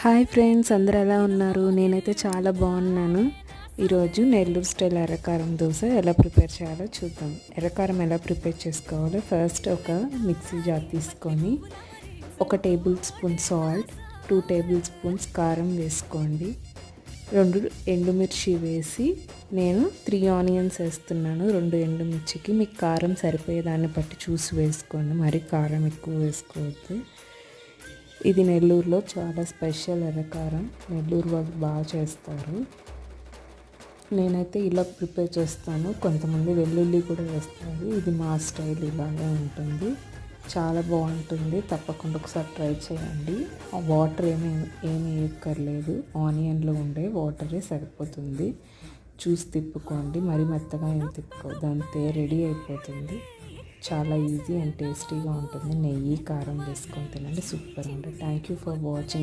Hi friends, అందరూ ఎలా ఉన్నారు? నేనైతే చాలా బాగున్నాను. ఈరోజు నెల్లూరు స్టైల్ ఎర్రకారం దోశ ఎలా ప్రిపేర్ చేయాలో చూద్దాం. ఎర్రకారం ఎలా ప్రిపేర్ చేసుకోవాలో ఫస్ట్ ఒక మిక్సీ జార్ తీసుకొని 1 table spoon salt, 2 table spoons కారం వేసుకోండి. 2 ఎండుమిర్చి వేసి నేను 3 ఆనియన్స్ వేస్తున్నాను. 2 ఎండుమిర్చికి మీకు కారం సరిపోయేదాన్ని బట్టి చూసి వేసుకోండి, మరి కారం ఎక్కువ వేసుకోవద్దు. ఇది నెల్లూరులో చాలా స్పెషల్ ఎర్రకారం. నెల్లూరు వాళ్ళు బాగా చేస్తారు. నేనైతే ఇలా ప్రిపేర్ చేస్తాను. కొంతమంది వెల్లుల్లి కూడా వేస్తారు. ఇది మా స్టైల్ ఇలాగే ఉంటుంది. చాలా బాగుంటుంది. తప్పకుండా ఒకసారి ట్రై చేయండి. ఆ వాటర్ ఏమీ వేయక్కర్లేదు. ఆనియన్లో ఉండే వాటరే సరిపోతుంది. చూసి తిప్పుకోండి, మరి మెత్తగా ఏం తిప్పుకోవద్దు. అంతే, రెడీ అయిపోతుంది. చాలా ఈజీ అండ్ టేస్టీగా ఉంటుంది. నెయ్యి కారం వేసుకొని తినండి, సూపర్ ఉంటుంది. Thank you for watching.